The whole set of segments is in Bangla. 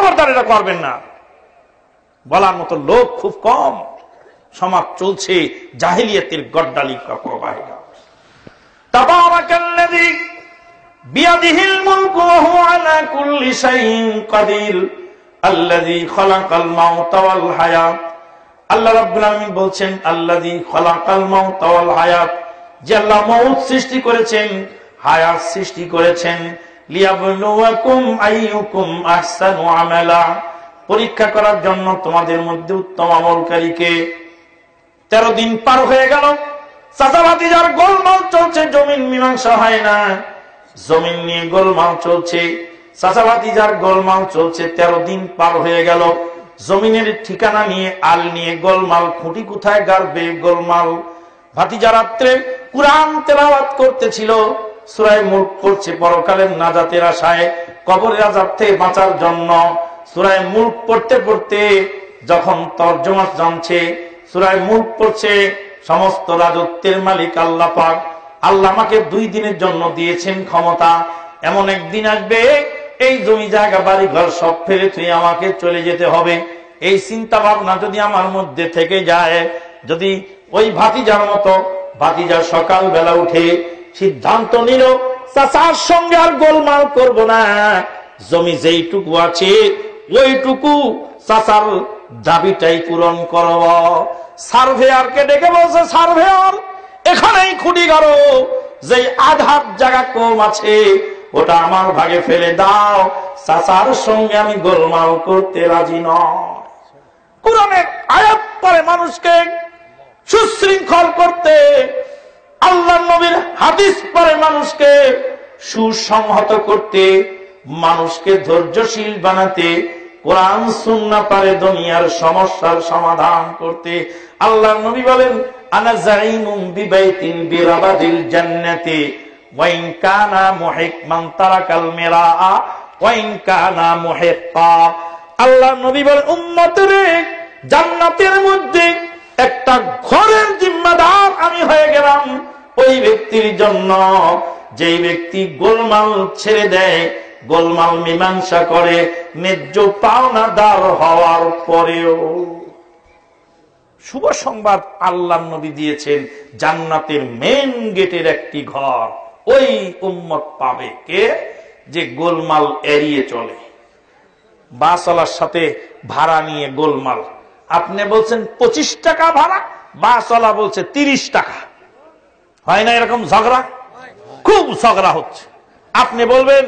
খবরদার এটা করবেন না। বলার মতো লোক খুব কম। সমাজ চলছে জাহিলিয়াতের গড্ডালি প্রবাহে। তাবারাকাল্লাযী বিয়াদিহিল মুলকু ওয়া হুয়া আলা কুল্লি শাইইন কাদির আল্লাযী খালাকাল মাউতা ওয়াল হায়াত। আল্লাহ রাব্বুল আলামিন বলছেন আল্লাযী খালাকাল মাউতা ওয়াল হায়াত, যে আল্লাহ মউত সৃষ্টি করেছেন, হায়াত সৃষ্টি করেছেন, লিয়াবলুয়াকুম আইয়ুকুম আহসানু আমালা, পরীক্ষা করার জন্য তোমাদের মধ্যে উত্তম আমলকারীকে। 13 দিন পার হয়ে গেল, চাচা ভাতিজার গোলমাল চলছে, জমিন মীমাংসা হয় না, জমিন নিয়ে গোলমাল চলছে, চাচা ভাতিজার গোলমাল চলছে। 13 দিন পার হয়ে গেল, জমিনের ঠিকানা নিয়ে, আল নিয়ে গোলমাল, খুঁটি কোথায় গাড়বে গোলমাল। ভাতিজা রাত্রে কুরআন তেলাওয়াত করতেছিল, সূরা মুলক পড়ছে পরকালের নাজাতের আশায়, কবরের আযাব থেকে বাঁচার জন্য। সূরা মুলক পড়তে পড়তে যখন তরজমা জানছে, সূরা মুলক পড়ছে, সমস্ত রাজত্বের মালিক আল্লাহ পাক, আল্লাহ আমাকে 2 দিনের জন্য দিয়েছেন ক্ষমতা, এমন একদিন আসবে এই জমি জায়গা বাড়ি ঘর সব ফেলে তুই আমাকে চলে যেতে হবে। এই চিন্তা ভাবনা যদি আমার মধ্যে থেকে যায়, যদি ওই ভাতিজার মতো ভাতিজা সকাল বেলা উঠে সিদ্ধান্ত নিল চাচার সঙ্গে আর গোলমাল করব না, জমি যেইটুকু আছে ওইটুকু চাচার দাবিটাই পূরণ করব। সার্ভেয়ারকে ডেকে বলছে, সার্ভেয়ার এখানেই খুঁটি গাড়ো, যে আধার জায়গা কম আছে ওটা আমার ভাগে ফেলে দাও, চাচার সঙ্গে আমি গোলমাল করতে রাজি নয়। কোরআনের আয়াত পড়ে মানুষকে সুশৃঙ্খল করতে, আল্লাহর নবীর হাদিস পড়ে মানুষকে সুসংহত করতে, মানুষকে ধৈর্যশীল বানাতে, কোরআন সুন্নাহ পড়ে দুনিয়ার সমস্যার সমাধান করতে। আল্লাহর নবী বলেন, আনা যাইমুম বিবাইতিন বিরাবাদিল জান্নাতি ওয়া ইন কানা মুহিকমান তারাকাল মিরাআ ওয়া ইন কানা মুহিক্কা। আল্লাহর নবী বলেন, উম্মতরে জান্নাতের মধ্যে একটা ঘরের জিম্মাদার আমি হয়ে গেলাম ওই ব্যক্তির জন্য, যেই ব্যক্তি গোলমাল ছেড়ে দেয়, গোলমাল মীমাংসা করে, ন্যায্য পাওনাদার হওয়ার পরেও। শুভ সংবাদ আল্লাহর নবী দিয়েছেন, জান্নাতের মেন গেটের একটি ঘর ওই উম্মত পাবে কে, যে গোলমাল এড়িয়ে চলে। বাসওয়ালার সাথে ভাড়া নিয়ে গোলমাল, আপনি বলছেন 25 টাকা ভাড়া, বাসওয়ালা বলছে 30 টাকা, হয় না এরকম ঝগড়া? খুব ঝগড়া হচ্ছে। আপনি বলবেন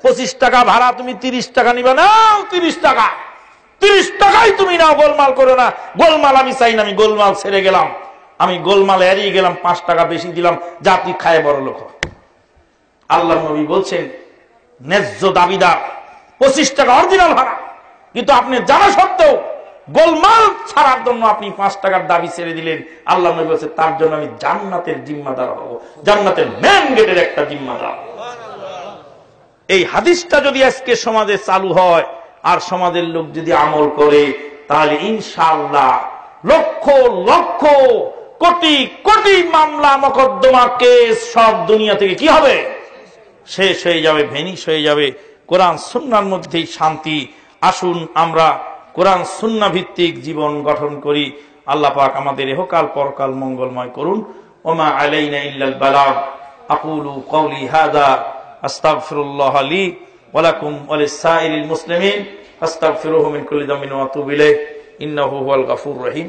25 টাকা ভাড়া, তুমি 30 টাকা নিবে, নাও 30 টাকা, 30 টাকাই তুমি নাও, গোলমাল করো না। গোলমাল আমি চাই না, আমি গোলমাল ছেড়ে গেলাম, আমি গোলমাল এড়িয়ে গেলাম, 5 টাকা বেশি দিলাম, জাতি খায় বড় লোক। আল্লাহ নবী বলছেন, ন্যায্য দাবিদার 25 টাকা অরিজিনাল ভাড়া, কিন্তু আপনি জানা সত্ত্বেও গোলমাল ছাড়ার জন্য আপনি 5 টাকার দাবি ছেড়ে দিলেন। আল্লাহ নবী বলছে, তার জন্য আমি জান্নাতের জিম্মাদার হব, জান্নাতের মেন গেটের একটা জিম্মাদার। এই হাদিসটা যদি আজকে সমাজে চালু হয় আর সমাজের লোক যদি আমল করে, তাহলে ইনশাআল্লাহ লক্ষ লক্ষ কোটি কোটি মামলা মোকদ্দমা কেস সব দুনিয়া থেকে কি হবে, শেষ হয়ে যাবে, ভেনিশ হয়ে যাবে। কোরআন সুন্নাহর মধ্যেই শান্তি। আসুন আমরা কোরআন সুন্নাহ ভিত্তিক জীবন গঠন করি। আল্লাহ পাক আমাদের ইহকাল পরকাল মঙ্গলময় করুন। ওমা আলাইনা ইল্লাল বালাগ। আকুলু কওলি হাযা আস্তাগফিরুল্লাহ লি ওয়া লাকুম ওয়া লিসাইরিল মুসলিমিন। আস্তাগফিরুহু মিন কুল্লি যামবিন ওয়া আতুবু ইলাইহি ইন্নাহু হুয়াল গফুরুর রহিম।